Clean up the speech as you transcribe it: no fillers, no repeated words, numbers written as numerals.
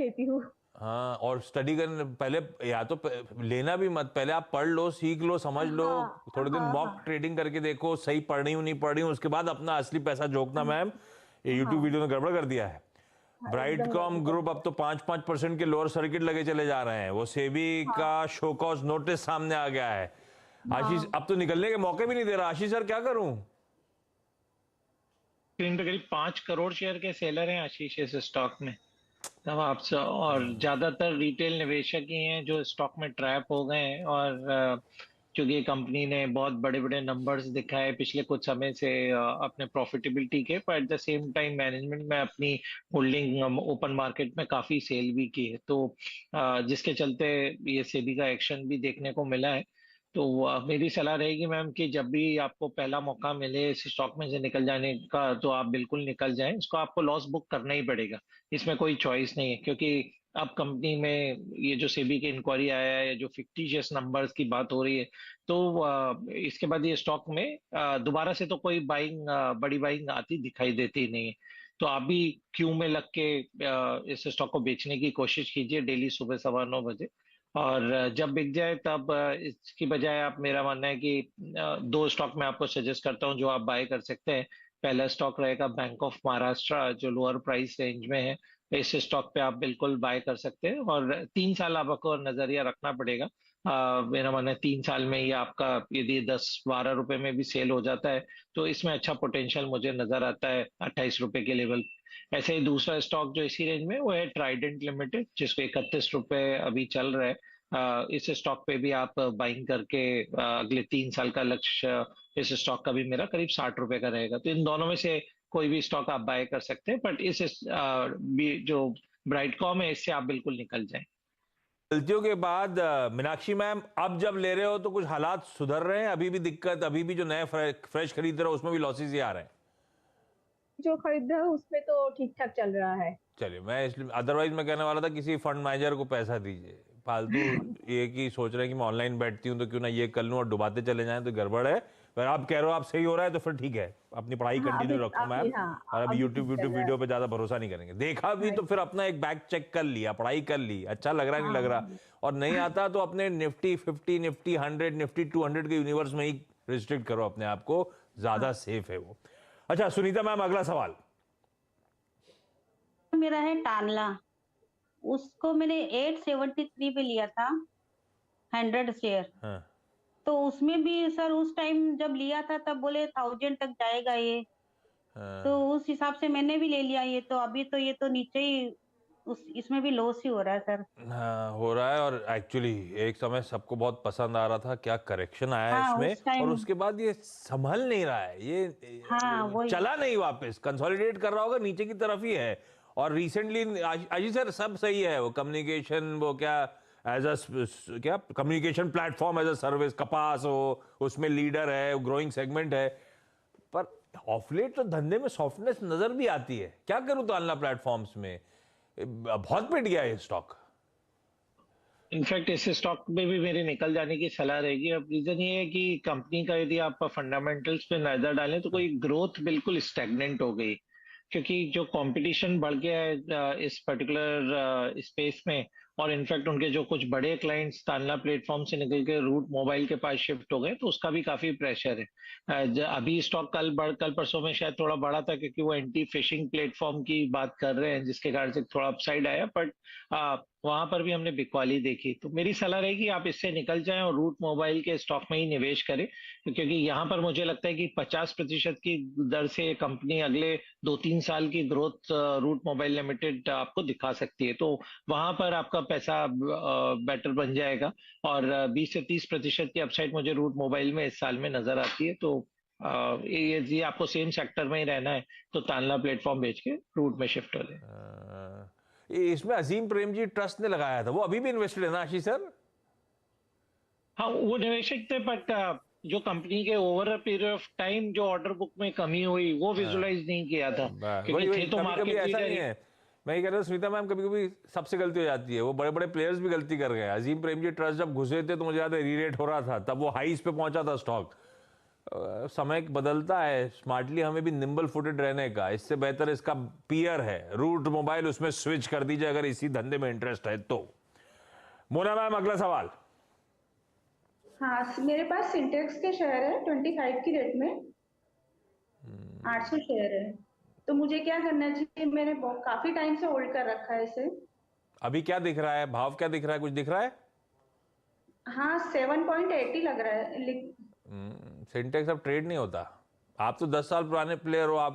लेती हूँ। हाँ, और स्टडी करने पहले, या तो लेना भी मत, पहले आप पढ़ लो, सीख लो, समझ लो, हाँ, थोड़े दिन हाँ, मॉक हाँ, ट्रेडिंग करके देखो सही पढ़ रही हूँ नहीं पढ़ रही हूँ, उसके बाद अपना असली पैसा झोंकना। मैम, ये यूट्यूब हाँ, वीडियो ने गड़बड़ कर दिया है। हाँ, एकदम ब्राइटकॉम गड़बड़ कर ग्रुप अब दिया। तो 5-5% के लोअर सर्किट लगे चले जा रहे हैं। वो सेबी का हाँ, शो कॉज नोटिस सामने आ गया है। आशीष हाँ। अब तो निकलने के मौके भी नहीं दे रहा। आशीष सर क्या करूं? स्क्रीन पे करीब 5 करोड़ शेयर के सेलर हैं आशीष इस स्टॉक में। तब आपसे, और ज्यादातर रिटेल निवेशक ही हैं जो स्टॉक में ट्रैप हो गए हैं। और क्योंकि कंपनी ने बहुत बड़े बड़े नंबर्स दिखाए पिछले कुछ समय से अपने प्रॉफिटेबिलिटी के, पर at the same time management में अपनी होल्डिंग ओपन मार्केट में काफी सेल भी की है, तो जिसके चलते ये सेबी का एक्शन भी देखने को मिला है। तो मेरी सलाह रहेगी मैम कि जब भी आपको पहला मौका मिले इस स्टॉक में से निकल जाने का, तो आप बिल्कुल निकल जाएं। इसको आपको लॉस बुक करना ही पड़ेगा, इसमें कोई चॉइस नहीं है। क्योंकि अब कंपनी में ये जो सेबी की इंक्वायरी आया है, जो फिक्टिशियस नंबर्स की बात हो रही है, तो इसके बाद ये स्टॉक में दोबारा से तो कोई बाइंग, बड़ी बाइंग आती दिखाई देती नहीं है। तो आप भी क्यू में लग के इस स्टॉक को बेचने की कोशिश कीजिए डेली सुबह 9:15 बजे। और जब बिक जाए तब इसकी बजाय, आप, मेरा मानना है कि दो स्टॉक मैं आपको सजेस्ट करता हूँ जो आप बाय कर सकते हैं। पहला स्टॉक रहेगा बैंक ऑफ महाराष्ट्र, जो लोअर प्राइस रेंज में है। इस स्टॉक पे आप बिल्कुल बाय कर सकते हैं, और 3 साल आपको नजरिया रखना पड़ेगा। मेरा मानना है 3 साल में ये आपका यदि 10-12 रुपए में भी सेल हो जाता है, तो इसमें अच्छा पोटेंशियल मुझे नजर आता है 28 रुपए के लेवल। ऐसे ही दूसरा स्टॉक जो इसी रेंज में, वो है ट्राइडेंट लिमिटेड, जिसको 31 रुपए अभी चल रहा है। इस स्टॉक पे भी आप बाइंग करके अगले 3 साल का लक्ष्य इस स्टॉक का भी मेरा करीब 60 रुपए का रहेगा। तो इन दोनों में से कोई भी स्टॉक आप बाय कर सकते हैं, बट जो ब्राइटकॉम है, इससे आप बिल्कुल निकल जाएं। गलतियों के बाद मीनाक्षी मैम, अब जब ले रहे हो तो कुछ हालात सुधर रहे हैं? अभी भी दिक्कत, अभी भी जो नए फ्रेश खरीद रहे हो उसमें भी लॉसेस ही आ रहे हैं? जो खरीद रहा है उसमें तो ठीक ठाक चल रहा है। चलिए, मैं इसलिए, अदरवाइज मैं कहने वाला था किसी फंड मैनेजर को पैसा दीजिए। फालतू ये कि सोच रहे हैं कि मैं ऑनलाइन बैठती हूँ तो क्यों ना ये कर लूँ और डुबाते चले जाएं, तो गड़बड़ है। पर आप कह रहे हो आप सही हो रहा है तो फिर ठीक है, अपनी पढ़ाई हाँ, कंटिन्यू अभी रखो अभी मैम। हाँ, और अभी अभी यूट्यूब ठीक यूट्यूब चल रहा वीडियो पे ज्यादा भरोसा नहीं करेंगे। देखा भी है। तो फिर अपना एक बैक चेक कर लिया, पढ़ाई कर ली, अच्छा लग रहा है नहीं लग रहा, हाँ, और नहीं आता तो अपने निफ्टी 50, निफ्टी 100, निफ्टी 200 के यूनिवर्स में ही रिस्ट्रिक्ट करो अपने आप को, ज्यादा हाँ। सेफ है वो। अच्छा सुनीता मैम, अगला सवाल। मेरा है टानला। उसको मैंने 873 पे लिया था, 100 शेयर। हाँ, तो उसमें भी सर उस टाइम जब लिया था तब बोले 1000 तक जाएगा ये। तो हाँ। उस हिसाब से मैंने भी ले लिया ये। तो अभी तो ये तो नीचे ही, उस इसमें भी लॉस ही हो रहा है सर। हाँ, हो रहा है। और एक्चुअली एक समय सबको बहुत पसंद आ रहा था, क्या करेक्शन आया है हाँ इसमें, उस और टाइम। उसके बाद ये संभल नहीं रहा है, हाँ ये वही। चला नहीं, वापस कंसोलिडेट कर रहा होगा, नीचे की तरफ ही है। और रिसेंटली अजी सर सब सही है, वो कम्युनिकेशन, वो क्या एज अ, क्या communication platform as a service, CPaaS हो उसमें लीडर है, ग्रोइंग सेगमेंट है। पर ऑफ लेट तो धंधे में सॉफ्टनेस नजर भी आती है। क्या करूं तालना प्लेटफॉर्म्स में, बहुत पिट गया है स्टॉक। इनफैक्ट इस स्टॉक में भी मेरे निकल जाने की सलाह रहेगी। अब रीजन ये है कि कंपनी का यदि आप फंडामेंटल्स पे नजर डालें, तो कोई ग्रोथ बिल्कुल स्टैग्नेंट हो गई। क्योंकि जो कंपटीशन बढ़ गया है इस पर्टिकुलर स्पेस में, और इनफैक्ट उनके जो कुछ बड़े क्लाइंट्स तानला प्लेटफॉर्म से निकल के रूट मोबाइल के पास शिफ्ट हो गए, तो उसका भी काफी प्रेशर है। अभी स्टॉक कल परसों में शायद थोड़ा बढ़ा था, क्योंकि वो एंटी फिशिंग प्लेटफॉर्म की बात कर रहे हैं, जिसके कारण से थोड़ा अपसाइड आया। बट वहां पर भी हमने बिकवाली देखी। तो मेरी सलाह रहेगी आप इससे निकल जाएं और रूट मोबाइल के स्टॉक में ही निवेश करें। क्योंकि यहाँ पर मुझे लगता है कि 50% की दर से कंपनी अगले 2-3 साल की ग्रोथ रूट मोबाइल लिमिटेड आपको दिखा सकती है। तो वहां पर आपका पैसा बेटर बन जाएगा। और 20 से 30% की अपसाइड मुझे रूट मोबाइल में इस साल में नजर आती है। तो ये आपको सेम सेक्टर में ही रहना है, तो तानला प्लेटफॉर्म बेच के रूट में शिफ्ट हो जाए। इसमें अजीम प्रेमजी ट्रस्ट ने लगाया था, वो अभी भी इन्वेस्टेड है ना आशीष सर? हाँ, वो निवेशक थे, बट जो कंपनी के over a period of time जो ऑर्डर बुक में कमी हुई, वो विजुलाइज नहीं किया था। वही क्योंकि वही, थे तो कभी कभी मार्केट ऐसा लीडर नहीं ही। है। मैं ये कह रहा हूँ सुनीता मैम, कभी कभी सबसे गलती हो जाती है, वो बड़े बड़े प्लेयर्स भी गलती कर गए। अजीम प्रेमजी ट्रस्ट जब घुसे थे तो मुझे याद है री रेट हो रहा था, तब वो हाईस पे पहुंचा था स्टॉक। समय बदलता है, स्मार्टली हमें भी निम्बल फुटेड रहने का। इससे बेहतर इसका पीयर है रूट मोबाइल, उसमें स्विच कर दीजिए अगर इसी धंधे में इंटरेस्ट है तो। मोना मैम, अगला सवाल। हाँ, मेरे पास सिंटेक्स के शेयर है 25 की रेट में, 800 शेयर है। तो मुझे क्या करना चाहिए? मैंने काफी टाइम से होल्ड कर रखा है इसे। अभी क्या दिख रहा है, भाव क्या दिख रहा है, कुछ दिख रहा है? हाँ, 7.80 लग रहा है। सिंटेक्स अब ट्रेड नहीं होता। आप तो 10 साल पुराने प्लेयर हो, आप